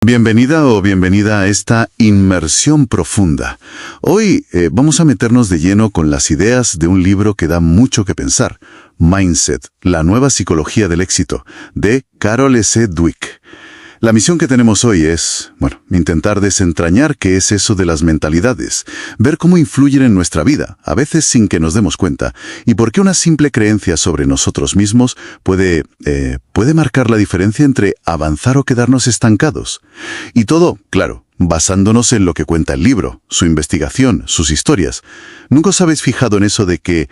Bienvenida o bienvenida a esta inmersión profunda. Hoy vamos a meternos de lleno con las ideas de un libro que da mucho que pensar, Mindset, la nueva psicología del éxito, de Carol S. Dweck. La misión que tenemos hoy es, intentar desentrañar qué es eso de las mentalidades, ver cómo influyen en nuestra vida, a veces sin que nos demos cuenta, y por qué una simple creencia sobre nosotros mismos puede marcar la diferencia entre avanzar o quedarnos estancados. Y todo, claro, basándonos en lo que cuenta el libro, su investigación, sus historias. ¿Nunca os habéis fijado en eso de que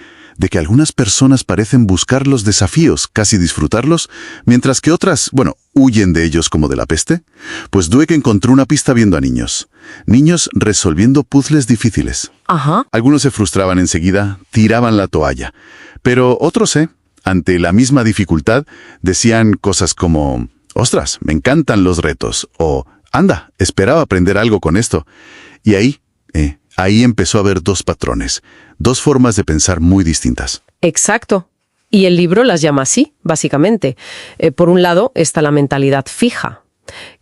algunas personas parecen buscar los desafíos, casi disfrutarlos, mientras que otras, huyen de ellos como de la peste? Pues Dweck encontró una pista viendo a niños. Niños resolviendo puzzles difíciles. Ajá. Algunos se frustraban enseguida, tiraban la toalla. Pero otros, ante la misma dificultad, decían cosas como, «Ostras, me encantan los retos», o «Anda, esperaba aprender algo con esto». Y ahí empezó a haber dos patrones, dos formas de pensar muy distintas. Exacto. Y el libro las llama así, básicamente. Por un lado está la mentalidad fija,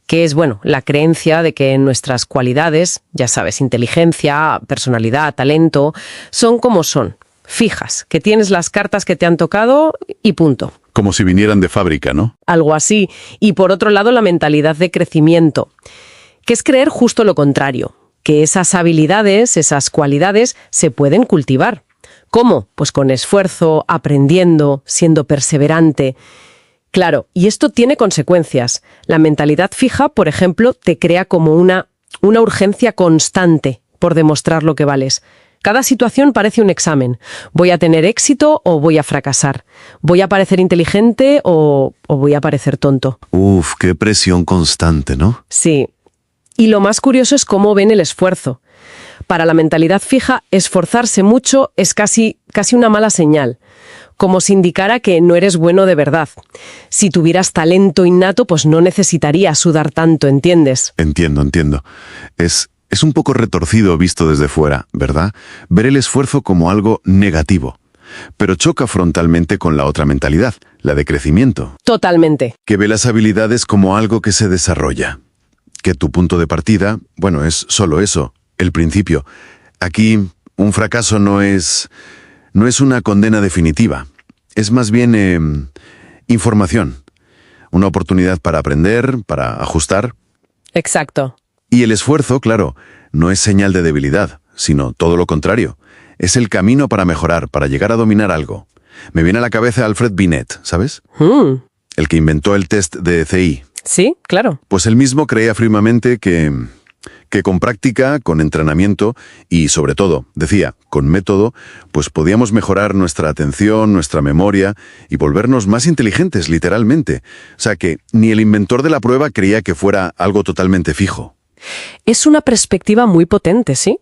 que es, la creencia de que nuestras cualidades, ya sabes, inteligencia, personalidad, talento, son como son, fijas, que tienes las cartas que te han tocado y punto. Como si vinieran de fábrica, ¿no? Algo así. Y por otro lado, la mentalidad de crecimiento, que es creer justo lo contrario, que esas habilidades, esas cualidades, se pueden cultivar. ¿Cómo? Pues con esfuerzo, aprendiendo, siendo perseverante. Claro, y esto tiene consecuencias. La mentalidad fija, por ejemplo, te crea como una urgencia constante por demostrar lo que vales. Cada situación parece un examen. ¿Voy a tener éxito o voy a fracasar? ¿Voy a parecer inteligente o voy a parecer tonto? Uf, qué presión constante, ¿no? Sí. Y lo más curioso es cómo ven el esfuerzo. Para la mentalidad fija, esforzarse mucho es casi una mala señal, como si indicara que no eres bueno de verdad. Si tuvieras talento innato, pues no necesitarías sudar tanto, ¿entiendes? Entiendo. Es un poco retorcido visto desde fuera, ¿verdad? Ver el esfuerzo como algo negativo. Pero choca frontalmente con la otra mentalidad, la de crecimiento. Totalmente. Que ve las habilidades como algo que se desarrolla. Que tu punto de partida, es solo eso, el principio. Aquí, un fracaso no es una condena definitiva. Es más bien información. Una oportunidad para aprender, para ajustar. Exacto. Y el esfuerzo, claro, no es señal de debilidad, sino todo lo contrario. Es el camino para mejorar, para llegar a dominar algo. Me viene a la cabeza Alfred Binet, ¿sabes? El que inventó el test de CI. Sí, claro. Pues él mismo creía firmemente que con práctica, con entrenamiento y, sobre todo, decía, con método, pues podíamos mejorar nuestra atención, nuestra memoria y volvernos más inteligentes, literalmente. O sea que ni el inventor de la prueba creía que fuera algo totalmente fijo. Es una perspectiva muy potente, ¿sí?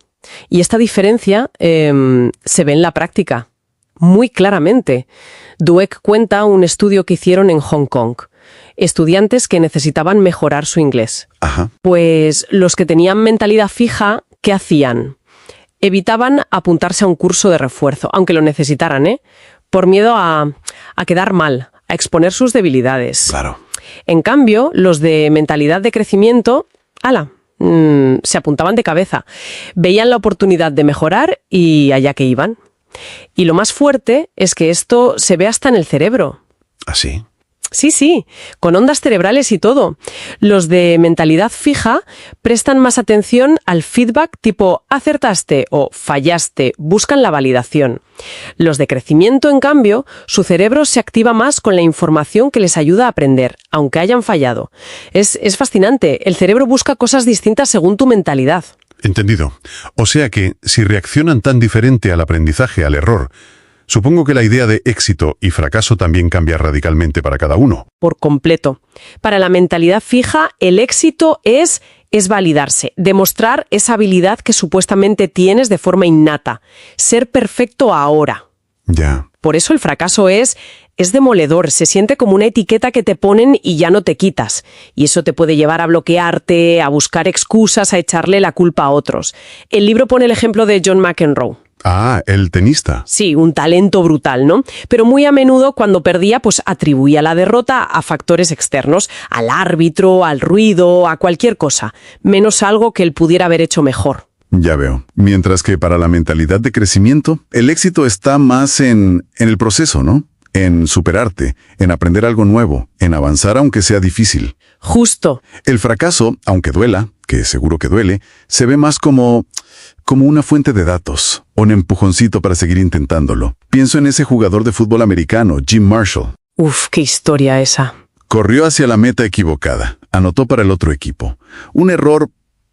Y esta diferencia se ve en la práctica, muy claramente. Dweck cuenta un estudio que hicieron en Hong Kong. Estudiantes que necesitaban mejorar su inglés. Ajá. Pues los que tenían mentalidad fija, ¿qué hacían? Evitaban apuntarse a un curso de refuerzo, aunque lo necesitaran, por miedo a quedar mal, a exponer sus debilidades. Claro. En cambio, los de mentalidad de crecimiento, se apuntaban de cabeza. Veían la oportunidad de mejorar y allá que iban. Y lo más fuerte es que esto se ve hasta en el cerebro. ¿Ah, sí? Sí, con ondas cerebrales y todo. Los de mentalidad fija prestan más atención al feedback tipo acertaste o fallaste, buscan la validación. Los de crecimiento, en cambio, su cerebro se activa más con la información que les ayuda a aprender, aunque hayan fallado. Es fascinante, el cerebro busca cosas distintas según tu mentalidad. Entendido. O sea que, si reaccionan tan diferente al aprendizaje, al error, supongo que la idea de éxito y fracaso también cambia radicalmente para cada uno. Por completo. Para la mentalidad fija, el éxito es validarse, demostrar esa habilidad que supuestamente tienes de forma innata, ser perfecto ahora. Ya. Por eso el fracaso es demoledor, se siente como una etiqueta que te ponen y ya no te quitas. Y eso te puede llevar a bloquearte, a buscar excusas, a echarle la culpa a otros. El libro pone el ejemplo de John McEnroe. Ah, el tenista. Sí, un talento brutal, ¿no? Pero muy a menudo cuando perdía, pues atribuía la derrota a factores externos, al árbitro, al ruido, a cualquier cosa, menos algo que él pudiera haber hecho mejor. Ya veo. Mientras que para la mentalidad de crecimiento, el éxito está más en el proceso, ¿no? En superarte, en aprender algo nuevo, en avanzar aunque sea difícil. Justo. El fracaso, aunque duela, que seguro que duele, se ve más como una fuente de datos, un empujoncito para seguir intentándolo. Pienso en ese jugador de fútbol americano, Jim Marshall. Uf, qué historia esa. Corrió hacia la meta equivocada, anotó para el otro equipo. Un error,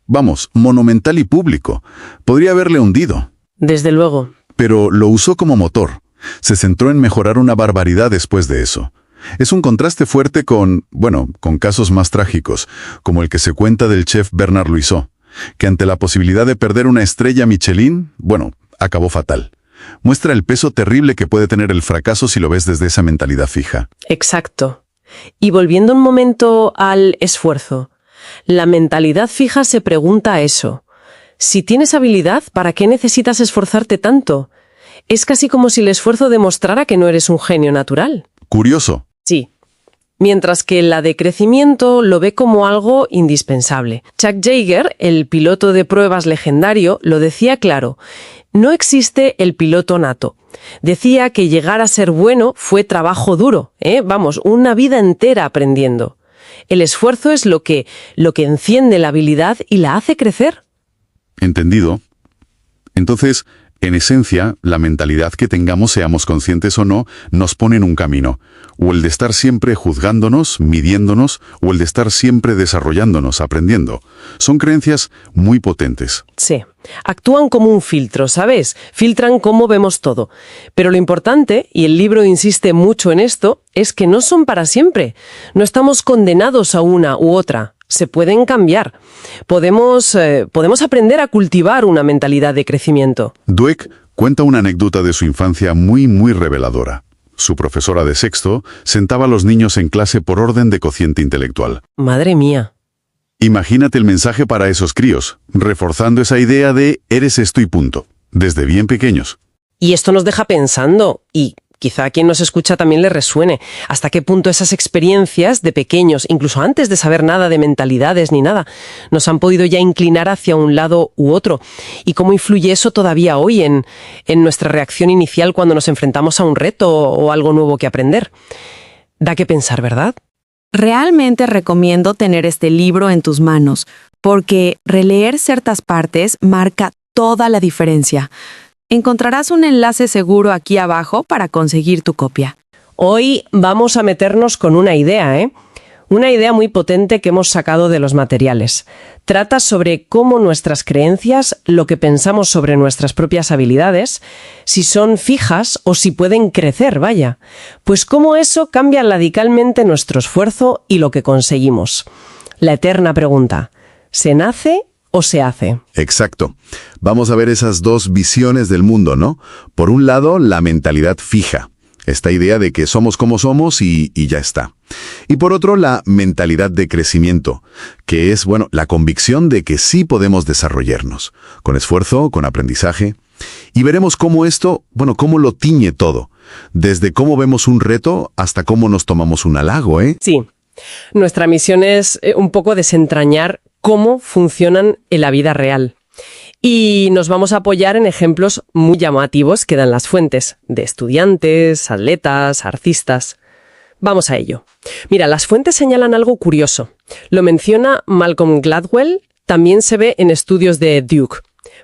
vamos, monumental y público. Podría haberle hundido. Desde luego. Pero lo usó como motor. Se centró en mejorar una barbaridad después de eso. Es un contraste fuerte con casos más trágicos, como el que se cuenta del chef Bernard Loiseau, que ante la posibilidad de perder una estrella Michelin, acabó fatal. Muestra el peso terrible que puede tener el fracaso si lo ves desde esa mentalidad fija. Exacto. Y volviendo un momento al esfuerzo, la mentalidad fija se pregunta eso. Si tienes habilidad, ¿para qué necesitas esforzarte tanto? Es casi como si el esfuerzo demostrara que no eres un genio natural. Curioso. Sí. Mientras que la de crecimiento lo ve como algo indispensable. Chuck Yeager, el piloto de pruebas legendario, lo decía claro. No existe el piloto nato. Decía que llegar a ser bueno fue trabajo duro, una vida entera aprendiendo. El esfuerzo es lo que enciende la habilidad y la hace crecer. Entendido. Entonces, en esencia, la mentalidad que tengamos, seamos conscientes o no, nos pone en un camino. O el de estar siempre juzgándonos, midiéndonos, o el de estar siempre desarrollándonos, aprendiendo. Son creencias muy potentes. Sí. Actúan como un filtro, ¿sabes? Filtran cómo vemos todo. Pero lo importante, y el libro insiste mucho en esto, es que no son para siempre. No estamos condenados a una u otra. Se pueden cambiar. Podemos aprender a cultivar una mentalidad de crecimiento. Dweck cuenta una anécdota de su infancia muy reveladora. Su profesora de sexto sentaba a los niños en clase por orden de cociente intelectual. Madre mía. Imagínate el mensaje para esos críos, reforzando esa idea de eres esto y punto, desde bien pequeños. Y esto nos deja pensando, y quizá a quien nos escucha también le resuene, hasta qué punto esas experiencias de pequeños, incluso antes de saber nada de mentalidades ni nada, nos han podido ya inclinar hacia un lado u otro. Y cómo influye eso todavía hoy en nuestra reacción inicial cuando nos enfrentamos a un reto o algo nuevo que aprender. Da que pensar, ¿verdad? Realmente recomiendo tener este libro en tus manos, porque releer ciertas partes marca toda la diferencia. Encontrarás un enlace seguro aquí abajo para conseguir tu copia. Hoy vamos a meternos con una idea, Una idea muy potente que hemos sacado de los materiales. Trata sobre cómo nuestras creencias, lo que pensamos sobre nuestras propias habilidades, si son fijas o si pueden crecer, vaya. Pues cómo eso cambia radicalmente nuestro esfuerzo y lo que conseguimos. La eterna pregunta, ¿se nace o se hace? Exacto. Vamos a ver esas dos visiones del mundo, ¿no? Por un lado, la mentalidad fija. Esta idea de que somos como somos y ya está. Y por otro, la mentalidad de crecimiento, que es, la convicción de que sí podemos desarrollarnos, con esfuerzo, con aprendizaje. Y veremos cómo esto, cómo lo tiñe todo, desde cómo vemos un reto hasta cómo nos tomamos un halago, ¿eh? Sí. Nuestra misión es un poco desentrañar cómo funcionan en la vida real. Y nos vamos a apoyar en ejemplos muy llamativos que dan las fuentes, de estudiantes, atletas, artistas. Vamos a ello. Mira, las fuentes señalan algo curioso. Lo menciona Malcolm Gladwell, también se ve en estudios de Duke.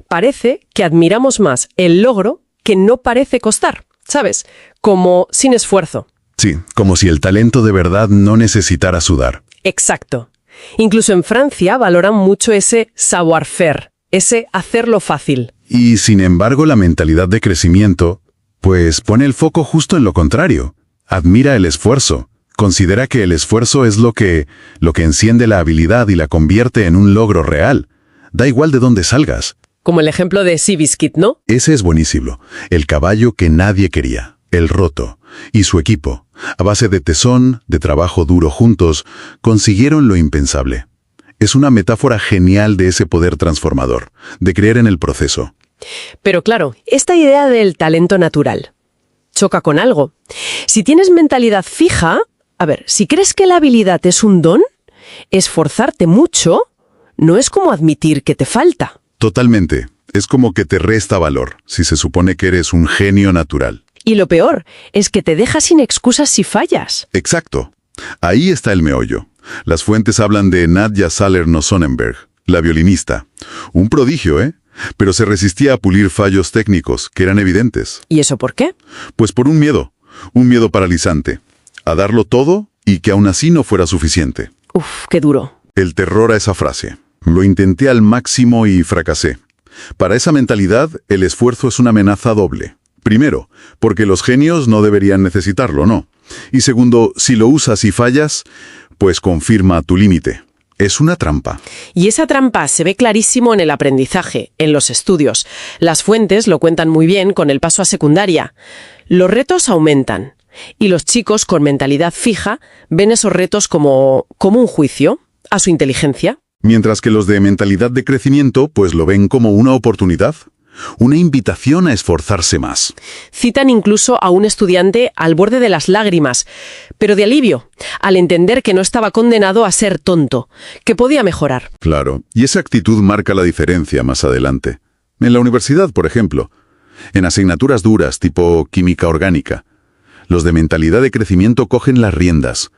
Parece que admiramos más el logro que no parece costar, ¿sabes? Como sin esfuerzo. Sí, como si el talento de verdad no necesitara sudar. Exacto. Incluso en Francia valoran mucho ese savoir-faire, ese hacerlo fácil. Y sin embargo, la mentalidad de crecimiento, pues pone el foco justo en lo contrario. Admira el esfuerzo. Considera que el esfuerzo es lo que enciende la habilidad y la convierte en un logro real. Da igual de dónde salgas. Como el ejemplo de Seabiscuit, ¿no? Ese es buenísimo. El caballo que nadie quería, el roto, y su equipo, a base de tesón, de trabajo duro juntos, consiguieron lo impensable. Es una metáfora genial de ese poder transformador, de creer en el proceso. Pero claro, esta idea del talento natural choca con algo. Si tienes mentalidad fija, a ver, si crees que la habilidad es un don, esforzarte mucho no es como admitir que te falta. Totalmente. Es como que te resta valor, si se supone que eres un genio natural. Y lo peor es que te deja sin excusas si fallas. Exacto. Ahí está el meollo. Las fuentes hablan de Nadja Salerno-Sonnenberg, la violinista. Un prodigio, ¿eh? Pero se resistía a pulir fallos técnicos que eran evidentes. ¿Y eso por qué? Pues por un miedo paralizante, a darlo todo y que aún así no fuera suficiente. Uf, qué duro. El terror a esa frase. Lo intenté al máximo y fracasé. Para esa mentalidad, el esfuerzo es una amenaza doble. Primero, porque los genios no deberían necesitarlo, ¿no? Y segundo, si lo usas y fallas, pues confirma tu límite. Es una trampa. Y esa trampa se ve clarísimo en el aprendizaje, en los estudios. Las fuentes lo cuentan muy bien con el paso a secundaria. Los retos aumentan. Y los chicos con mentalidad fija ven esos retos como un juicio a su inteligencia. Mientras que los de mentalidad de crecimiento, pues lo ven como una oportunidad. Una invitación a esforzarse más. Citan incluso a un estudiante al borde de las lágrimas, pero de alivio, al entender que no estaba condenado a ser tonto, que podía mejorar. Claro, y esa actitud marca la diferencia más adelante. En la universidad, por ejemplo, en asignaturas duras tipo química orgánica, los de mentalidad de crecimiento cogen las riendas.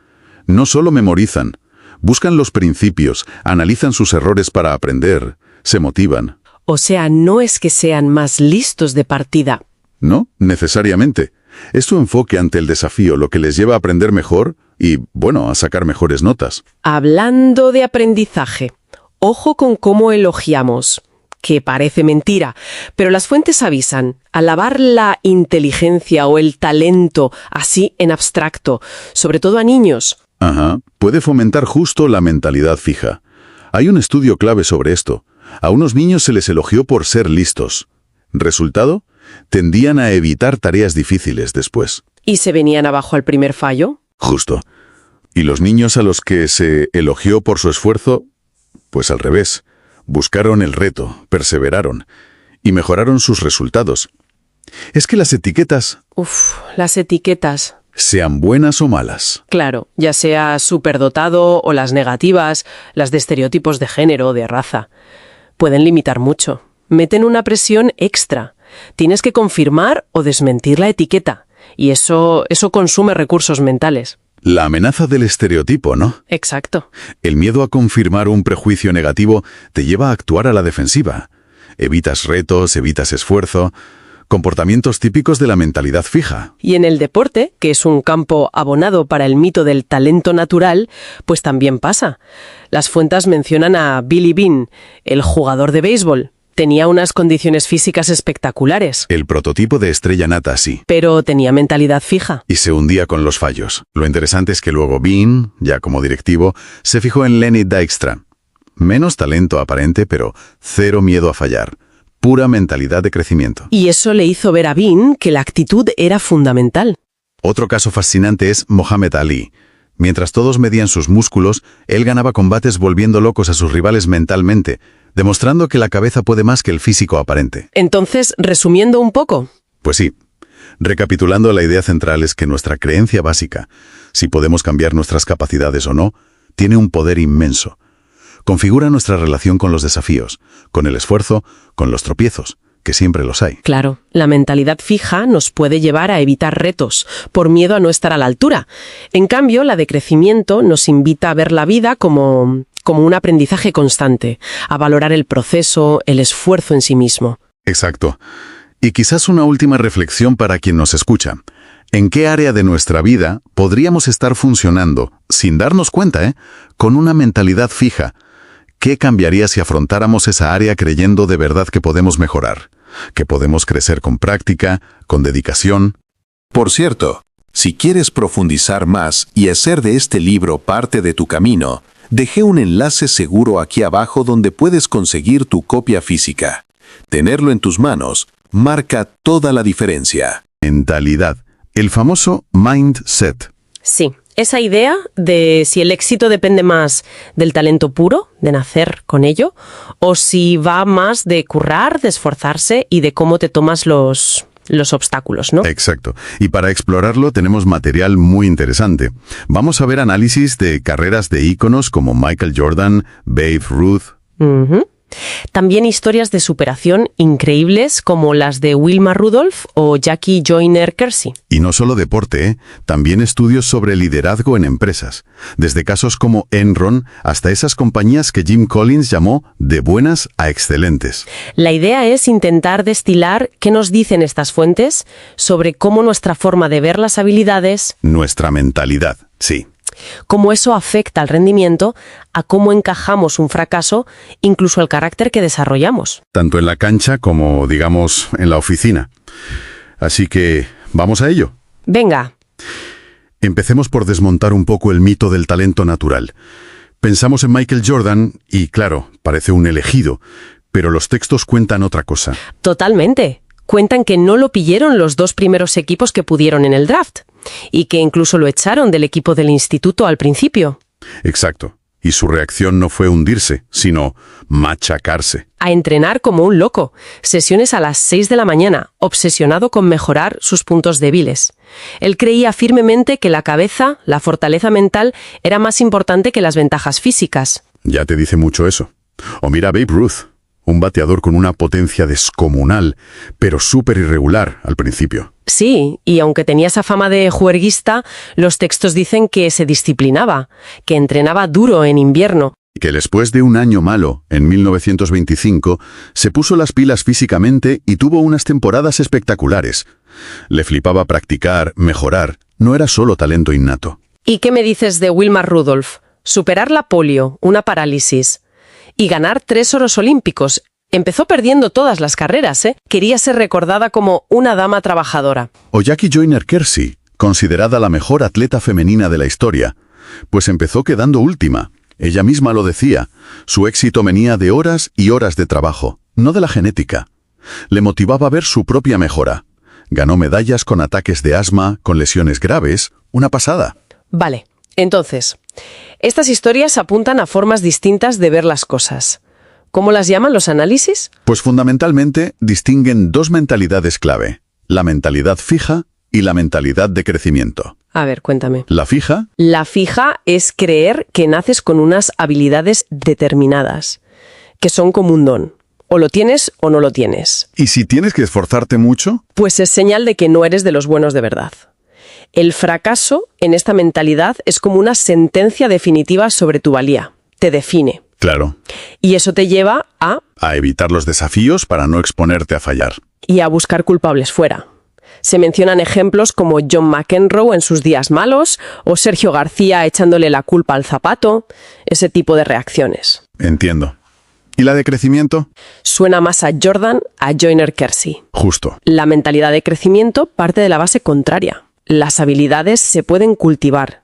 No solo memorizan, buscan los principios, analizan sus errores para aprender, se motivan. O sea, no es que sean más listos de partida. No, necesariamente. Es su enfoque ante el desafío lo que les lleva a aprender mejor y, bueno, a sacar mejores notas. Hablando de aprendizaje, ojo con cómo elogiamos, que parece mentira, pero las fuentes avisan, alabar la inteligencia o el talento así en abstracto, sobre todo a niños. Ajá, puede fomentar justo la mentalidad fija. Hay un estudio clave sobre esto. A unos niños se les elogió por ser listos. ¿Resultado? Tendían a evitar tareas difíciles después. ¿Y se venían abajo al primer fallo? Justo. Y los niños a los que se elogió por su esfuerzo, pues al revés. Buscaron el reto, perseveraron y mejoraron sus resultados. Es que las etiquetas... Las etiquetas. Sean buenas o malas. Claro, ya sea superdotado o las negativas, las de estereotipos de género o de raza. Pueden limitar mucho. Meten una presión extra. Tienes que confirmar o desmentir la etiqueta. Y eso consume recursos mentales. La amenaza del estereotipo, ¿no? Exacto. El miedo a confirmar un prejuicio negativo te lleva a actuar a la defensiva. Evitas retos, evitas esfuerzo. Comportamientos típicos de la mentalidad fija. Y en el deporte, que es un campo abonado para el mito del talento natural, pues también pasa. Las fuentes mencionan a Billy Beane, el jugador de béisbol. Tenía unas condiciones físicas espectaculares. El prototipo de estrella nata, sí. Pero tenía mentalidad fija. Y se hundía con los fallos. Lo interesante es que luego Beane, ya como directivo, se fijó en Lenny Dykstra. Menos talento aparente, pero cero miedo a fallar. Pura mentalidad de crecimiento. Y eso le hizo ver a Beane que la actitud era fundamental. Otro caso fascinante es Muhammad Ali. Mientras todos medían sus músculos, él ganaba combates volviendo locos a sus rivales mentalmente, demostrando que la cabeza puede más que el físico aparente. Entonces, resumiendo un poco. Pues sí. Recapitulando, la idea central es que nuestra creencia básica, si podemos cambiar nuestras capacidades o no, tiene un poder inmenso. Configura nuestra relación con los desafíos, con el esfuerzo, con los tropiezos, que siempre los hay. Claro, la mentalidad fija nos puede llevar a evitar retos, por miedo a no estar a la altura. En cambio, la de crecimiento nos invita a ver la vida como un aprendizaje constante, a valorar el proceso, el esfuerzo en sí mismo. Exacto. Y quizás una última reflexión para quien nos escucha. ¿En qué área de nuestra vida podríamos estar funcionando, sin darnos cuenta, con una mentalidad fija? ¿Qué cambiaría si afrontáramos esa área creyendo de verdad que podemos mejorar? Que podemos crecer con práctica, con dedicación. Por cierto, si quieres profundizar más y hacer de este libro parte de tu camino, dejé un enlace seguro aquí abajo donde puedes conseguir tu copia física. Tenerlo en tus manos marca toda la diferencia. Mentalidad. El famoso mindset. Sí, Esa idea de si el éxito depende más del talento puro, de nacer con ello, o si va más de currar, de esforzarse y de cómo te tomas los obstáculos, ¿no? Exacto. Y para explorarlo tenemos material muy interesante. Vamos a ver análisis de carreras de íconos como Michael Jordan, Babe Ruth. Ujú. También historias de superación increíbles como las de Wilma Rudolph o Jackie Joyner-Kersee. Y no solo deporte, ¿eh? También estudios sobre liderazgo en empresas. Desde casos como Enron hasta esas compañías que Jim Collins llamó de buenas a excelentes. La idea es intentar destilar qué nos dicen estas fuentes sobre cómo nuestra forma de ver las habilidades, Nuestra mentalidad, sí. cómo eso afecta al rendimiento, a cómo encajamos un fracaso, incluso al carácter que desarrollamos. Tanto en la cancha como, digamos, en la oficina. Así que, ¿vamos a ello? Venga, Empecemos por desmontar un poco el mito del talento natural. Pensamos en Michael Jordan y, claro, parece un elegido, pero los textos cuentan otra cosa. totalmente. Cuentan que no lo pillaron los 2 primeros equipos que pudieron en el draft y que incluso lo echaron del equipo del instituto al principio. Exacto. Y su reacción no fue hundirse, sino machacarse. A entrenar como un loco, sesiones a las 6 de la mañana, obsesionado con mejorar sus puntos débiles. Él creía firmemente que la cabeza, la fortaleza mental, era más importante que las ventajas físicas. Ya te dice mucho eso. O mira a Babe Ruth, un bateador con una potencia descomunal, pero súper irregular al principio. Sí, y aunque tenía esa fama de juerguista, los textos dicen que se disciplinaba, que entrenaba duro en invierno. Que después de un año malo, en 1925, se puso las pilas físicamente y tuvo unas temporadas espectaculares. Le flipaba practicar, mejorar, no era solo talento innato. ¿Y qué me dices de Wilma Rudolph? Superar la polio, una parálisis, y ganar 3 oros olímpicos. Empezó perdiendo todas las carreras, ¿eh? Quería ser recordada como una dama trabajadora. O Jackie Joyner-Kersee, considerada la mejor atleta femenina de la historia, pues empezó quedando última. Ella misma lo decía, su éxito venía de horas y horas de trabajo, no de la genética. Le motivaba ver su propia mejora. Ganó medallas con ataques de asma, con lesiones graves, una pasada. Vale, entonces, estas historias apuntan a formas distintas de ver las cosas. ¿Cómo las llaman los análisis? Pues fundamentalmente distinguen 2 mentalidades clave, la mentalidad fija y la mentalidad de crecimiento. A ver, cuéntame. La fija, La fija es creer que naces con unas habilidades determinadas, que son como un don. O lo tienes o no lo tienes. y si tienes que esforzarte mucho, Pues es señal de que no eres de los buenos de verdad. El fracaso en esta mentalidad es como una sentencia definitiva sobre tu valía. Te define. claro, Y eso te lleva a evitar los desafíos para no exponerte a fallar. buscar culpables fuera. Se mencionan ejemplos como John McEnroe en sus días malos o Sergio García echándole la culpa al zapato, ese tipo de reacciones. Entiendo. ¿Y la de crecimiento? Suena más a Jordan, a Joyner-Kersee. Justo. La mentalidad de crecimiento parte de la base contraria. Las habilidades se pueden cultivar.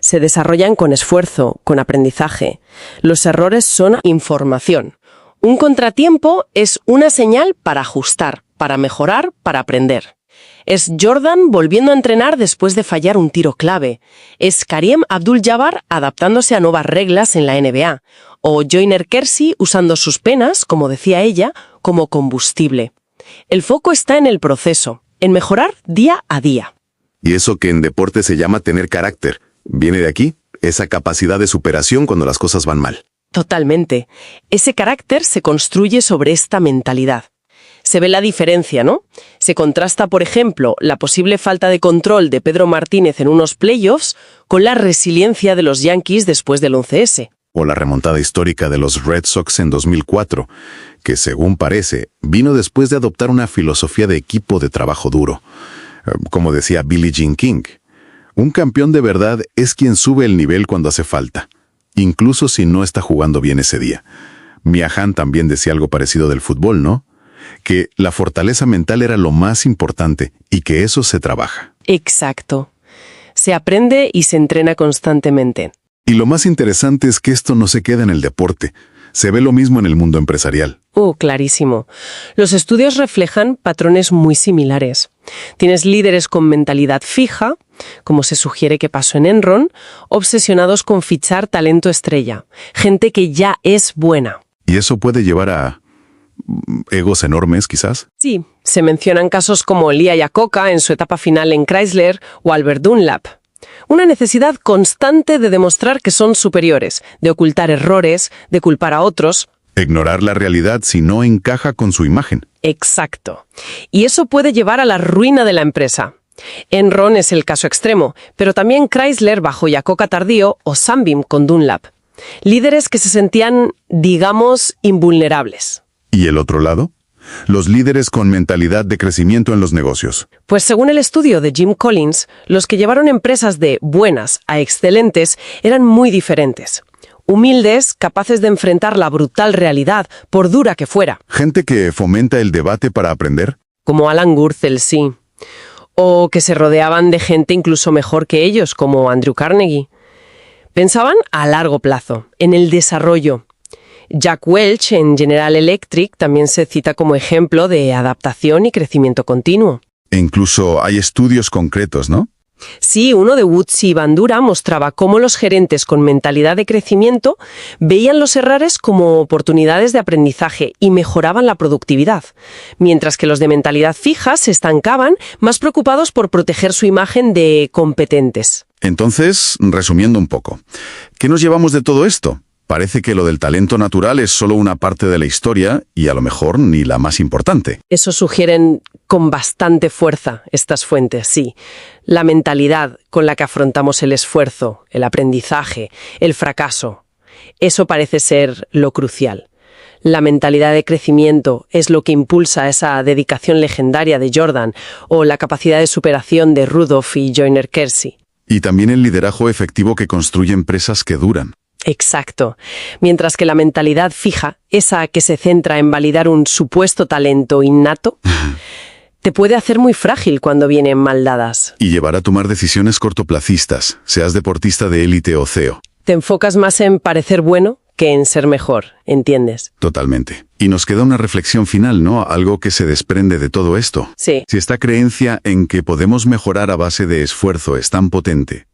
Se desarrollan con esfuerzo, con aprendizaje. Los errores son información. Un contratiempo es una señal para ajustar, para mejorar, para aprender. Es Jordan volviendo a entrenar después de fallar un tiro clave. Es Kareem Abdul-Jabbar adaptándose a nuevas reglas en la NBA. O Joyner-Kersee usando sus penas, como decía ella, como combustible. El foco está en el proceso, en mejorar día a día. Y eso que en deporte se llama tener carácter. Viene de aquí, esa capacidad de superación cuando las cosas van mal. Totalmente. Ese carácter se construye sobre esta mentalidad. Se ve la diferencia, ¿no? Se contrasta, por ejemplo, la posible falta de control de Pedro Martínez en unos playoffs con la resiliencia de los Yankees después del 11S. O la remontada histórica de los Red Sox en 2004, que según parece, vino después de adoptar una filosofía de equipo de trabajo duro. Como decía Billie Jean King, un campeón de verdad es quien sube el nivel cuando hace falta, incluso si no está jugando bien ese día. Mia Hamm también decía algo parecido del fútbol, ¿no? Que la fortaleza mental era lo más importante y que eso se trabaja. Exacto. Se aprende y se entrena constantemente. Y lo más interesante es que esto no se queda en el deporte. Se ve lo mismo en el mundo empresarial. Clarísimo. Los estudios reflejan patrones muy similares. Tienes líderes con mentalidad fija, como se sugiere que pasó en Enron, obsesionados con fichar talento estrella, gente que ya es buena. ¿Y eso puede llevar a egos enormes, quizás? Sí, se mencionan casos como Lee Iacocca en su etapa final en Chrysler o Albert Dunlap. Una necesidad constante de demostrar que son superiores, de ocultar errores, de culpar a otros. Ignorar la realidad si no encaja con su imagen. Exacto. Y eso puede llevar a la ruina de la empresa. Enron es el caso extremo, pero también Chrysler bajo Iacocca tardío o Sunbeam con Dunlap. Líderes que se sentían, digamos, invulnerables. ¿Y el otro lado? Los líderes con mentalidad de crecimiento en los negocios. Pues según el estudio de Jim Collins, los que llevaron empresas de buenas a excelentes eran muy diferentes. Humildes, capaces de enfrentar la brutal realidad, por dura que fuera. Gente que fomenta el debate para aprender. Como Alan Gürtel, sí. O que se rodeaban de gente incluso mejor que ellos, como Andrew Carnegie. Pensaban a largo plazo, en el desarrollo. Jack Welch, en General Electric, también se cita como ejemplo de adaptación y crecimiento continuo. E incluso hay estudios concretos, ¿no? Sí, uno de Woods y Bandura mostraba cómo los gerentes con mentalidad de crecimiento veían los errores como oportunidades de aprendizaje y mejoraban la productividad, mientras que los de mentalidad fija se estancaban, más preocupados por proteger su imagen de competentes. Entonces, resumiendo un poco, ¿qué nos llevamos de todo esto? Parece que lo del talento natural es solo una parte de la historia y a lo mejor ni la más importante. Eso sugieren con bastante fuerza estas fuentes, sí. La mentalidad con la que afrontamos el esfuerzo, el aprendizaje, el fracaso. Eso parece ser lo crucial. La mentalidad de crecimiento es lo que impulsa esa dedicación legendaria de Jordan o la capacidad de superación de Rudolph y Joyner Kersee. Y también el liderazgo efectivo que construye empresas que duran. Exacto. Mientras que la mentalidad fija, esa que se centra en validar un supuesto talento innato, te puede hacer muy frágil cuando vienen mal dadas. Y llevar a tomar decisiones cortoplacistas, seas deportista de élite o CEO. Te enfocas más en parecer bueno que en ser mejor, ¿entiendes? Totalmente. Y nos queda una reflexión final, ¿no? Algo que se desprende de todo esto. Sí. Si esta creencia en que podemos mejorar a base de esfuerzo es tan potente,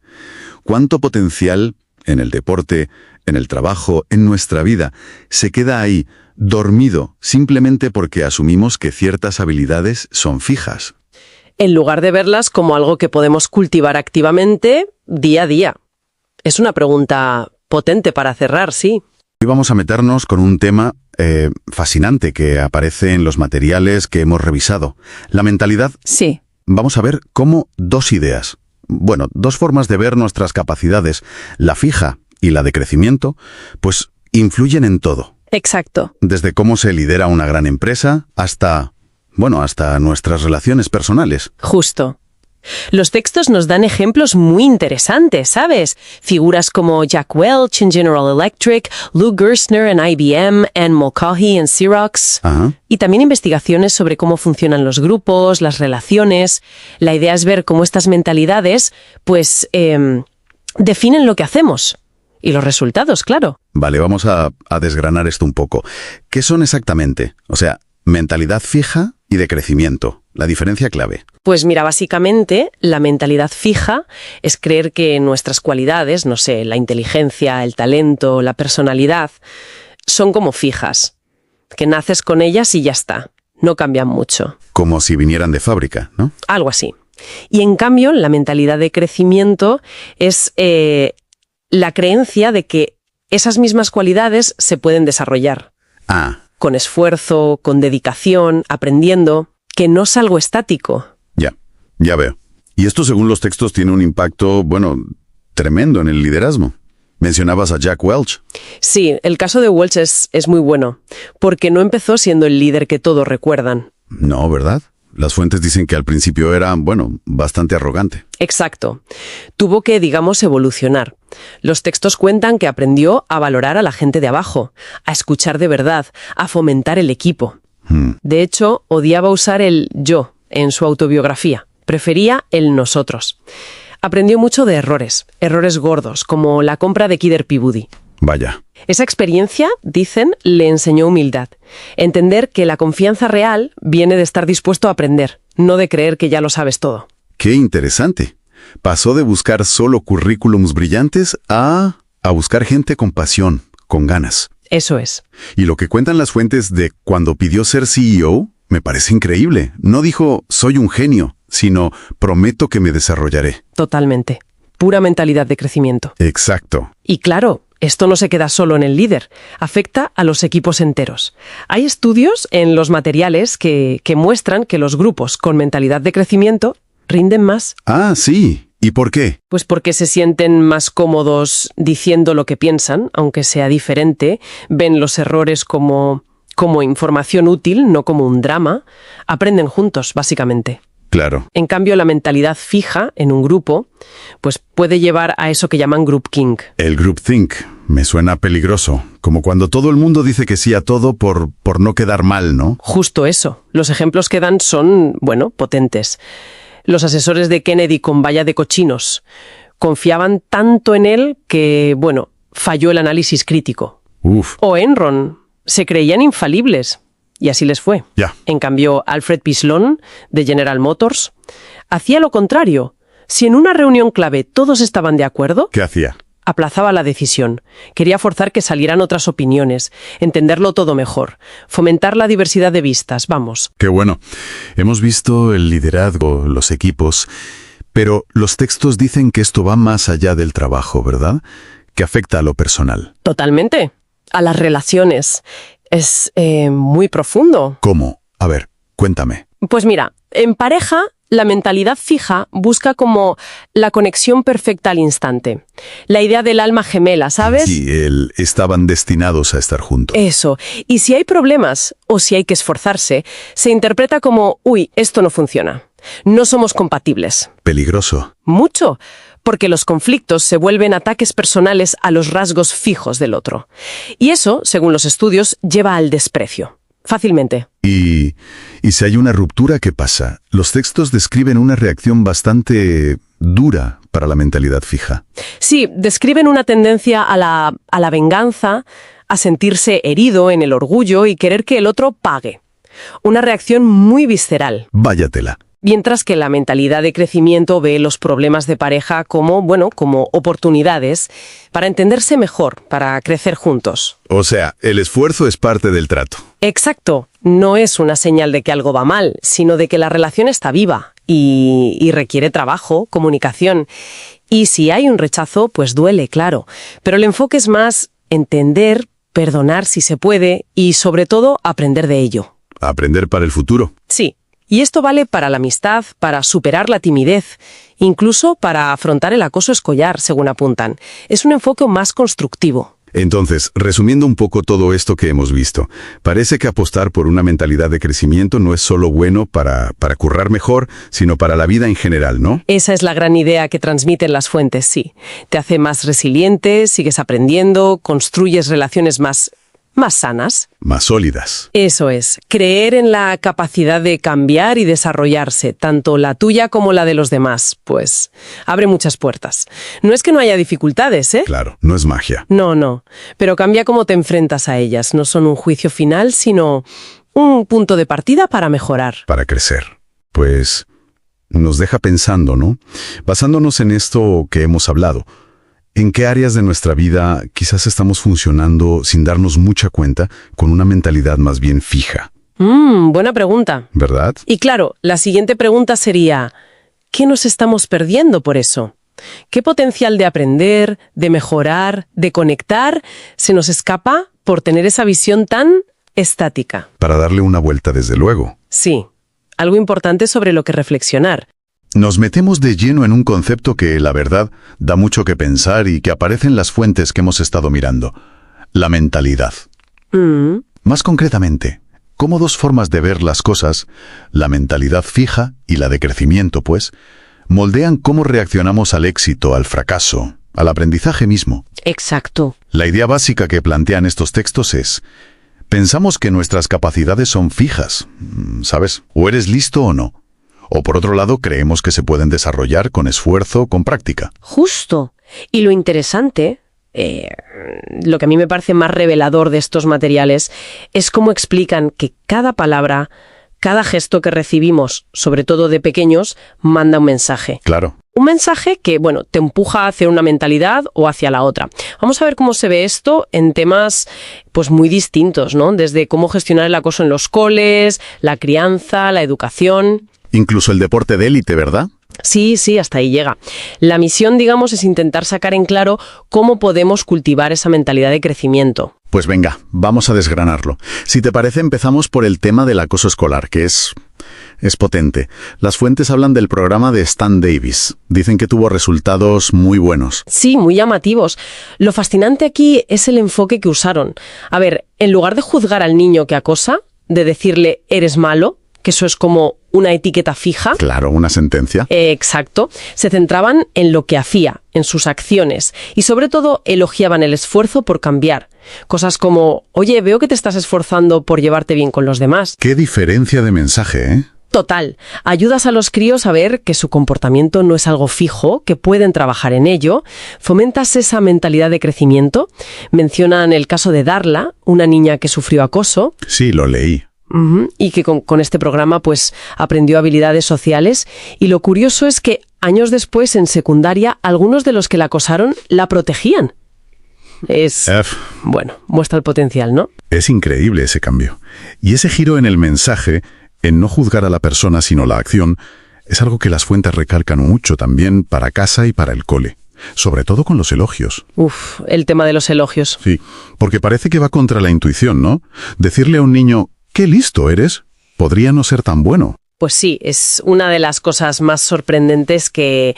¿cuánto potencial en el deporte, en el trabajo, en nuestra vida, se queda ahí, dormido, simplemente porque asumimos que ciertas habilidades son fijas? En lugar de verlas como algo que podemos cultivar activamente día a día. Es una pregunta potente para cerrar, sí. Hoy vamos a meternos con un tema fascinante que aparece en los materiales que hemos revisado. La mentalidad. Sí. Vamos a ver cómo dos ideas, dos formas de ver nuestras capacidades, la fija y la de crecimiento, pues influyen en todo. Exacto. Desde cómo se lidera una gran empresa hasta nuestras relaciones personales. Justo. Los textos nos dan ejemplos muy interesantes, ¿sabes? Figuras como Jack Welch en General Electric, Lou Gerstner en IBM, Anne Mulcahy en Xerox. Ajá. Y también investigaciones sobre cómo funcionan los grupos, las relaciones. La idea es ver cómo estas mentalidades, definen lo que hacemos. Y los resultados, claro. Vale, vamos a desgranar esto un poco. ¿Qué son exactamente? O sea, mentalidad fija y de crecimiento. La diferencia clave. Pues mira, básicamente, la mentalidad fija es creer que nuestras cualidades, no sé, la inteligencia, el talento, la personalidad, son como fijas. Que naces con ellas y ya está. No cambian mucho. Como si vinieran de fábrica, ¿no? Algo así. Y en cambio, la mentalidad de crecimiento es la creencia de que esas mismas cualidades se pueden desarrollar. Ah. Con esfuerzo, con dedicación, aprendiendo, que no es algo estático. Ya veo. Y esto, según los textos, tiene un impacto, tremendo en el liderazgo. Mencionabas a Jack Welch. Sí, el caso de Welch es muy bueno, porque no empezó siendo el líder que todos recuerdan. No, ¿verdad? Las fuentes dicen que al principio era, bastante arrogante. Exacto. Tuvo que, evolucionar. Los textos cuentan que aprendió a valorar a la gente de abajo, a escuchar de verdad, a fomentar el equipo. De hecho, odiaba usar el yo en su autobiografía. Prefería el nosotros. Aprendió mucho de errores gordos, como la compra de Kidder Peabody. Vaya. Esa experiencia, dicen, le enseñó humildad. Entender que la confianza real viene de estar dispuesto a aprender, no de creer que ya lo sabes todo. ¡Qué interesante! Pasó de buscar solo currículums brillantes a buscar gente con pasión, con ganas. Eso es. Y lo que cuentan las fuentes de cuando pidió ser CEO me parece increíble. No dijo, soy un genio, sino, prometo que me desarrollaré. Totalmente. Pura mentalidad de crecimiento. Exacto. Y claro, esto no se queda solo en el líder, afecta a los equipos enteros. Hay estudios en los materiales que muestran que los grupos con mentalidad de crecimiento rinden más. Ah, sí. ¿Y por qué? Pues porque se sienten más cómodos diciendo lo que piensan, aunque sea diferente, ven los errores como información útil, no como un drama, aprenden juntos, básicamente. Claro. En cambio, la mentalidad fija en un grupo, pues puede llevar a eso que llaman groupthink. El groupthink me suena peligroso, como cuando todo el mundo dice que sí a todo por no quedar mal, ¿no? Justo eso. Los ejemplos que dan son, bueno, potentes. Los asesores de Kennedy con valla de cochinos confiaban tanto en él que, bueno, falló el análisis crítico. Uf. O Enron, se creían infalibles. Y así les fue. Ya. En cambio, Alfred P. Sloan, de General Motors, hacía lo contrario. Si en una reunión clave todos estaban de acuerdo, ¿Qué hacía? aplazaba la decisión. Quería forzar que salieran otras opiniones, entenderlo todo mejor, fomentar la diversidad de vistas, vamos. Qué bueno. Hemos visto el liderazgo, los equipos, pero los textos dicen que esto va más allá del trabajo, ¿verdad? Que afecta a lo personal. Totalmente. A las relaciones. Es muy profundo. ¿Cómo? A ver, cuéntame. Pues mira, en pareja, la mentalidad fija busca como la conexión perfecta al instante. La idea del alma gemela, ¿sabes? Sí, estaban destinados a estar juntos. Eso. Y si hay problemas, o si hay que esforzarse, se interpreta como, uy, esto no funciona. No somos compatibles. Peligroso. Mucho. Porque los conflictos se vuelven ataques personales a los rasgos fijos del otro. Y eso, según los estudios, lleva al desprecio. Fácilmente. Y si hay una ruptura, ¿qué pasa? Los textos describen una reacción bastante dura para la mentalidad fija. Sí, describen una tendencia a la venganza, a sentirse herido en el orgullo y querer que el otro pague. Una reacción muy visceral. Váyatela. Mientras que la mentalidad de crecimiento ve los problemas de pareja como, bueno, como oportunidades para entenderse mejor, para crecer juntos. O sea, el esfuerzo es parte del trato. Exacto. No es una señal de que algo va mal, sino de que la relación está viva y requiere trabajo, comunicación. Y si hay un rechazo, pues duele, claro. Pero el enfoque es más entender, perdonar si se puede y, sobre todo, aprender de ello. Aprender para el futuro. Sí. Y esto vale para la amistad, para superar la timidez, incluso para afrontar el acoso escolar, según apuntan. Es un enfoque más constructivo. Entonces, resumiendo un poco todo esto que hemos visto, parece que apostar por una mentalidad de crecimiento no es solo bueno para currar mejor, sino para la vida en general, ¿no? Esa es la gran idea que transmiten las fuentes, sí. Te hace más resiliente, sigues aprendiendo, construyes relaciones más sanas. Más sólidas. Eso es, creer en la capacidad de cambiar y desarrollarse, tanto la tuya como la de los demás, pues abre muchas puertas. No es que no haya dificultades, ¿eh? Claro, no es magia. No, pero cambia cómo te enfrentas a ellas. No son un juicio final, sino un punto de partida para mejorar. Para crecer. Pues nos deja pensando, ¿no? Basándonos en esto que hemos hablado, ¿en qué áreas de nuestra vida quizás estamos funcionando sin darnos mucha cuenta con una mentalidad más bien fija? Buena pregunta. ¿Verdad? Y claro, la siguiente pregunta sería, ¿qué nos estamos perdiendo por eso? ¿Qué potencial de aprender, de mejorar, de conectar se nos escapa por tener esa visión tan estática? Para darle una vuelta, desde luego. Sí, algo importante sobre lo que reflexionar. Nos metemos de lleno en un concepto que, la verdad, da mucho que pensar y que aparece en las fuentes que hemos estado mirando. La mentalidad. Más concretamente, cómo dos formas de ver las cosas, la mentalidad fija y la de crecimiento, pues, moldean cómo reaccionamos al éxito, al fracaso, al aprendizaje mismo. Exacto. La idea básica que plantean estos textos es: pensamos que nuestras capacidades son fijas, ¿sabes? O eres listo o no. O por otro lado, creemos que se pueden desarrollar con esfuerzo, con práctica. Justo. Y lo interesante lo que a mí me parece más revelador de estos materiales es cómo explican que cada palabra, cada gesto que recibimos, sobre todo de pequeños, manda un mensaje. Claro. Un mensaje que, bueno, te empuja hacia una mentalidad o hacia la otra. Vamos a ver cómo se ve esto en temas pues muy distintos, ¿no? Desde cómo gestionar el acoso en los coles, la crianza, la educación. Incluso el deporte de élite, ¿verdad? Sí, hasta ahí llega. La misión, digamos, es intentar sacar en claro cómo podemos cultivar esa mentalidad de crecimiento. Pues venga, vamos a desgranarlo. Si te parece, empezamos por el tema del acoso escolar, que es potente. Las fuentes hablan del programa de Stan Davis. Dicen que tuvo resultados muy buenos. Sí, muy llamativos. Lo fascinante aquí es el enfoque que usaron. A ver, en lugar de juzgar al niño que acosa, de decirle eres malo, que eso es como una etiqueta fija. Claro, una sentencia. Exacto. Se centraban en lo que hacía, en sus acciones, y sobre todo elogiaban el esfuerzo por cambiar. Cosas como, oye, veo que te estás esforzando por llevarte bien con los demás. Qué diferencia de mensaje, ¿eh? Total. Ayudas a los críos a ver que su comportamiento no es algo fijo, que pueden trabajar en ello. Fomentas esa mentalidad de crecimiento. Mencionan el caso de Darla, una niña que sufrió acoso. Sí, lo leí. Y que con este programa pues aprendió habilidades sociales, y lo curioso es que años después en secundaria algunos de los que la acosaron la protegían. Bueno, muestra el potencial, ¿no? Es increíble ese cambio. Y ese giro en el mensaje, en no juzgar a la persona sino la acción, es algo que las fuentes recalcan mucho también para casa y para el cole. Sobre todo con los elogios. El tema de los elogios. Sí, porque parece que va contra la intuición, ¿no? Decirle a un niño ¡qué listo eres! Podría no ser tan bueno. Pues sí, es una de las cosas más sorprendentes que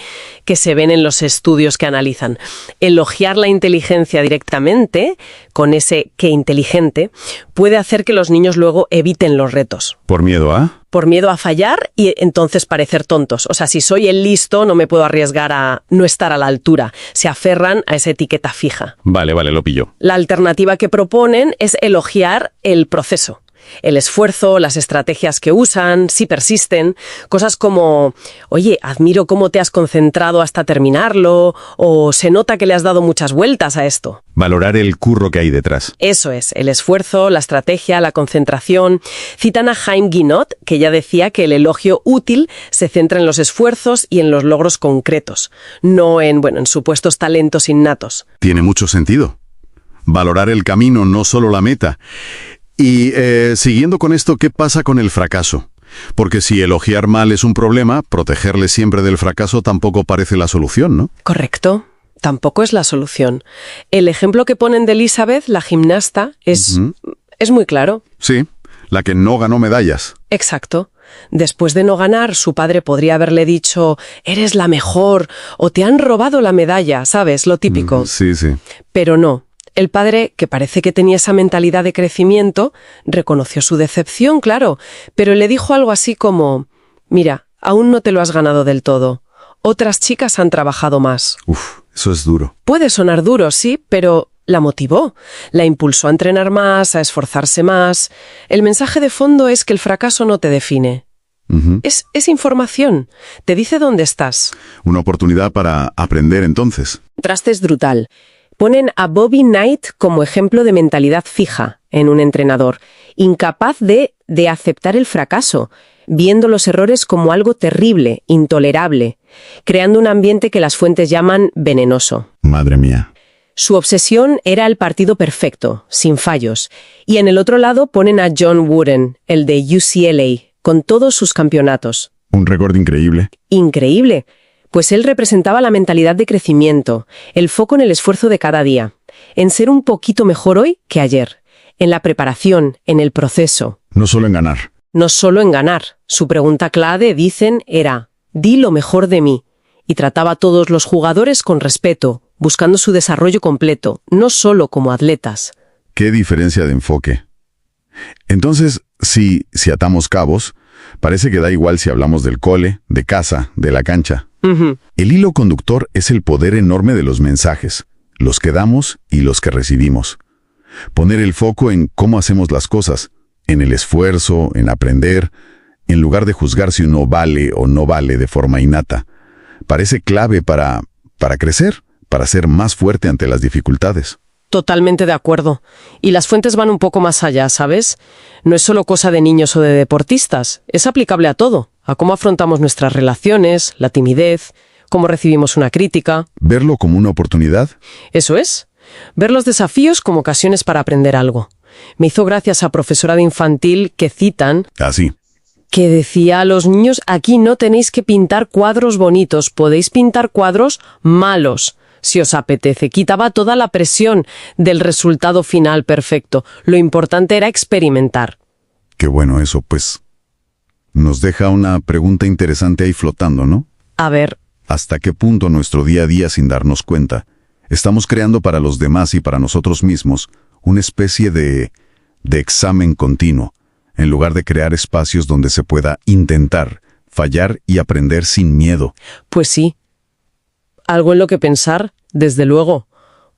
se ven en los estudios que analizan. Elogiar la inteligencia directamente, con ese qué inteligente, puede hacer que los niños luego eviten los retos. ¿Por miedo a? Por miedo a fallar y entonces parecer tontos. O sea, si soy el listo, no me puedo arriesgar a no estar a la altura. Se aferran a esa etiqueta fija. Vale, lo pillo. La alternativa que proponen es elogiar el proceso. El esfuerzo, las estrategias que usan, si persisten, cosas como, oye, admiro cómo te has concentrado hasta terminarlo, o se nota que le has dado muchas vueltas a esto. Valorar el curro que hay detrás. Eso es, el esfuerzo, la estrategia, la concentración. Citan a Haim Ginott, que ya decía que el elogio útil se centra en los esfuerzos y en los logros concretos, no en supuestos talentos innatos. Tiene mucho sentido. Valorar el camino, no solo la meta. Y siguiendo con esto, ¿qué pasa con el fracaso? Porque si elogiar mal es un problema, protegerle siempre del fracaso tampoco parece la solución, ¿no? Correcto. Tampoco es la solución. El ejemplo que ponen de Elizabeth, la gimnasta, es muy claro. Sí, la que no ganó medallas. Exacto. Después de no ganar, su padre podría haberle dicho, eres la mejor, o te han robado la medalla, ¿sabes? Lo típico. Sí. Pero no. El padre, que parece que tenía esa mentalidad de crecimiento, reconoció su decepción, claro, pero le dijo algo así como, mira, aún no te lo has ganado del todo. Otras chicas han trabajado más. Eso es duro. Puede sonar duro, sí, pero la motivó. La impulsó a entrenar más, a esforzarse más. El mensaje de fondo es que el fracaso no te define. Es información. Te dice dónde estás. Una oportunidad para aprender entonces. El contraste es brutal. Ponen a Bobby Knight como ejemplo de mentalidad fija en un entrenador, incapaz de aceptar el fracaso, viendo los errores como algo terrible, intolerable, creando un ambiente que las fuentes llaman venenoso. Madre mía. Su obsesión era el partido perfecto, sin fallos. Y en el otro lado ponen a John Wooden, el de UCLA, con todos sus campeonatos. Un récord increíble. Increíble. Pues él representaba la mentalidad de crecimiento, el foco en el esfuerzo de cada día, en ser un poquito mejor hoy que ayer, en la preparación, en el proceso. No solo en ganar. No solo en ganar. Su pregunta clave, dicen, era, di lo mejor de mí. Y trataba a todos los jugadores con respeto, buscando su desarrollo completo, no solo como atletas. Qué diferencia de enfoque. Entonces, si atamos cabos, parece que da igual si hablamos del cole, de casa, de la cancha. El hilo conductor es el poder enorme de los mensajes, los que damos y los que recibimos. Poner el foco en cómo hacemos las cosas, en el esfuerzo, en aprender, en lugar de juzgar si uno vale o no vale de forma innata. Parece clave para crecer, para ser más fuerte ante las dificultades. Totalmente de acuerdo. Y las fuentes van un poco más allá, ¿sabes? No es solo cosa de niños o de deportistas, es aplicable a todo, a cómo afrontamos nuestras relaciones, la timidez, cómo recibimos una crítica. ¿Verlo como una oportunidad? Eso es. Ver los desafíos como ocasiones para aprender algo. Me hizo gracia esa profesora de infantil que citan, Así. que decía a los niños, aquí no tenéis que pintar cuadros bonitos, podéis pintar cuadros malos, si os apetece. Quitaba toda la presión del resultado final perfecto. Lo importante era experimentar. Qué bueno eso, pues. Nos deja una pregunta interesante ahí flotando, ¿no? A ver, ¿Hasta qué punto nuestro día a día, sin darnos cuenta, estamos creando para los demás y para nosotros mismos una especie de examen continuo, en lugar de crear espacios donde se pueda intentar, fallar y aprender sin miedo? pues sí. Algo en lo que pensar, desde luego,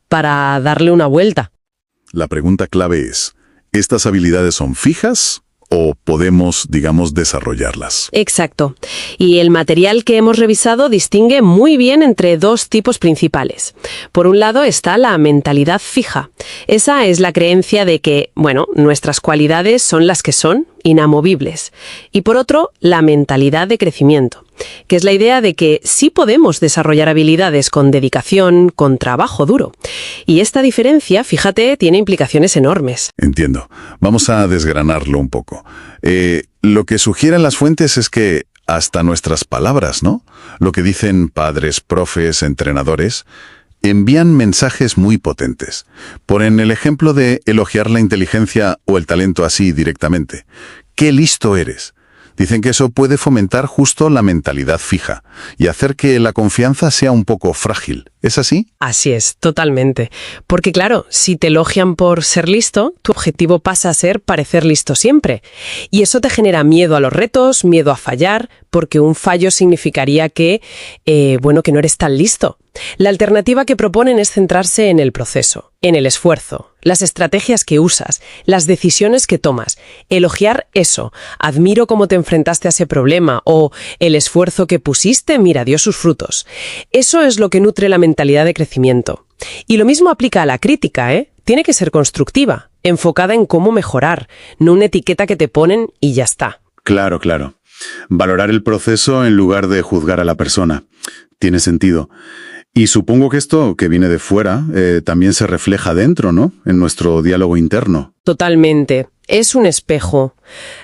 para darle una vuelta. La pregunta clave es, ¿estas habilidades son fijas o podemos, digamos, desarrollarlas? Exacto. Y el material que hemos revisado distingue muy bien entre dos tipos principales. Por un lado está la mentalidad fija. Esa es la creencia de que, bueno, nuestras cualidades son las que son, inamovibles. Y por otro, la mentalidad de crecimiento, que es la idea de que sí podemos desarrollar habilidades con dedicación, con trabajo duro. Y esta diferencia, fíjate, tiene implicaciones enormes. Entiendo. Vamos a desgranarlo un poco. Lo que sugieren las fuentes es que hasta nuestras palabras, ¿no? Lo que dicen padres, profes, entrenadores, envían mensajes muy potentes. Ponen el ejemplo de elogiar la inteligencia o el talento así directamente. ¡Qué listo eres! Dicen que eso puede fomentar justo la mentalidad fija y hacer que la confianza sea un poco frágil. ¿Es así? Así es, totalmente. Porque claro, si te elogian por ser listo, tu objetivo pasa a ser parecer listo siempre. Y eso te genera miedo a los retos, miedo a fallar, porque un fallo significaría que no eres tan listo. La alternativa que proponen es centrarse en el proceso, en el esfuerzo, las estrategias que usas, las decisiones que tomas. Elogiar eso. Admiro cómo te enfrentaste a ese problema o el esfuerzo que pusiste, mira, dio sus frutos. Eso es lo que nutre la mentalidad de crecimiento. Y lo mismo aplica a la crítica, ¿eh? Tiene que ser constructiva, enfocada en cómo mejorar, no una etiqueta que te ponen y ya está. Claro, claro. Valorar el proceso en lugar de juzgar a la persona. Tiene sentido. Y supongo que esto, que viene de fuera, también se refleja dentro, ¿no? En nuestro diálogo interno. Totalmente. Es un espejo.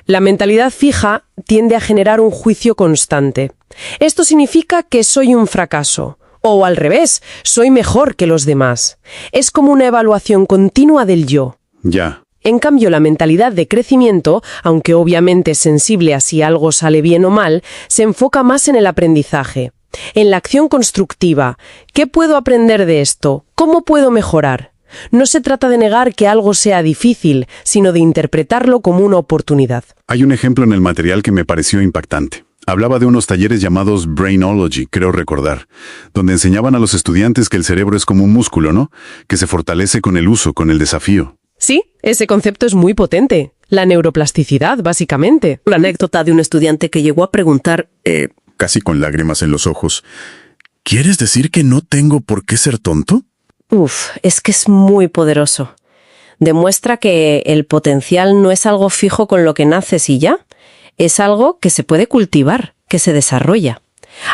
La mentalidad fija tiende a generar un juicio constante. Esto significa que soy un fracaso. O al revés, soy mejor que los demás. Es como una evaluación continua del yo. Ya. En cambio, la mentalidad de crecimiento, aunque obviamente es sensible a si algo sale bien o mal, se enfoca más en el aprendizaje, en la acción constructiva. ¿Qué puedo aprender de esto? ¿Cómo puedo mejorar? No se trata de negar que algo sea difícil, sino de interpretarlo como una oportunidad. Hay un ejemplo en el material que me pareció impactante. Hablaba de unos talleres llamados Brainology, creo recordar, donde enseñaban a los estudiantes que el cerebro es como un músculo, ¿no? Que se fortalece con el uso, con el desafío. Sí, ese concepto es muy potente. La neuroplasticidad, básicamente. La anécdota de un estudiante que llegó a preguntar, Casi con lágrimas en los ojos. ¿Quieres decir que no tengo por qué ser tonto? es que es muy poderoso. Demuestra que el potencial no es algo fijo con lo que naces y ya. Es algo que se puede cultivar, que se desarrolla.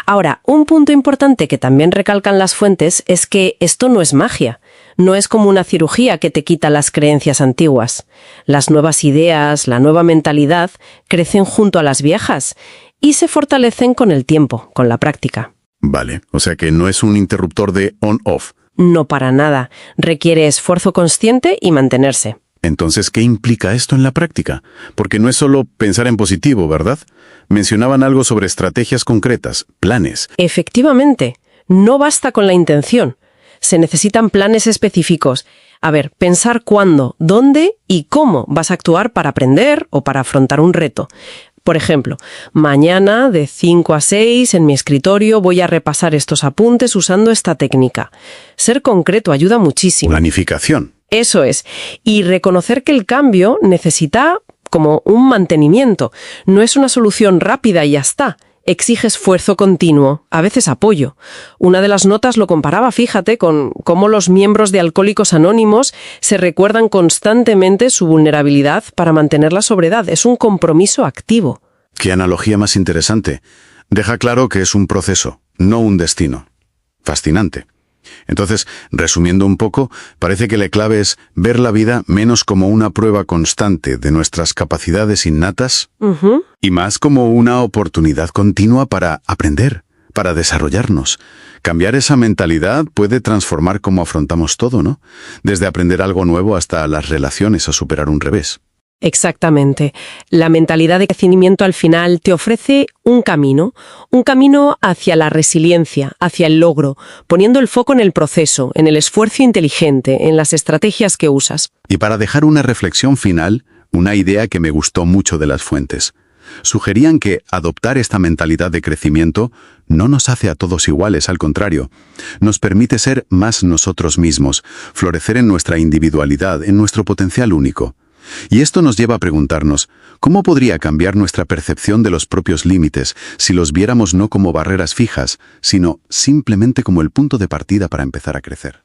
Ahora, un punto importante que también recalcan las fuentes es que esto no es magia. No es como una cirugía que te quita las creencias antiguas. Las nuevas ideas, la nueva mentalidad, crecen junto a las viejas y se fortalecen con el tiempo, con la práctica. Vale, o sea que no es un interruptor de on-off. No para nada. Requiere esfuerzo consciente y mantenerse. Entonces, ¿qué implica esto en la práctica? Porque no es solo pensar en positivo, ¿verdad? Mencionaban algo sobre estrategias concretas, planes. Efectivamente, no basta con la intención. Se necesitan planes específicos. A ver, pensar cuándo, dónde y cómo vas a actuar para aprender o para afrontar un reto. Por ejemplo, mañana de 5 a 6 en mi escritorio voy a repasar estos apuntes usando esta técnica. Ser concreto ayuda muchísimo. Planificación. Eso es. Y reconocer que el cambio necesita como un mantenimiento. No es una solución rápida y ya está. exige esfuerzo continuo, a veces apoyo. Una de las notas lo comparaba, fíjate, con cómo los miembros de Alcohólicos Anónimos se recuerdan constantemente su vulnerabilidad para mantener la sobriedad. Es un compromiso activo. Qué analogía más interesante. Deja claro que es un proceso, no un destino. Fascinante. Entonces, resumiendo un poco, parece que la clave es ver la vida menos como una prueba constante de nuestras capacidades innatas y más como una oportunidad continua para aprender, para desarrollarnos. Cambiar esa mentalidad puede transformar cómo afrontamos todo, ¿no? Desde aprender algo nuevo hasta las relaciones a superar un revés. Exactamente. La mentalidad de crecimiento al final te ofrece un camino hacia la resiliencia, hacia el logro, poniendo el foco en el proceso, en el esfuerzo inteligente, en las estrategias que usas. Y para dejar una reflexión final, una idea que me gustó mucho de las fuentes. Sugerían que adoptar esta mentalidad de crecimiento no nos hace a todos iguales, al contrario, nos permite ser más nosotros mismos, florecer en nuestra individualidad, en nuestro potencial único. Y esto nos lleva a preguntarnos, ¿cómo podría cambiar nuestra percepción de los propios límites si los viéramos no como barreras fijas, sino simplemente como el punto de partida para empezar a crecer?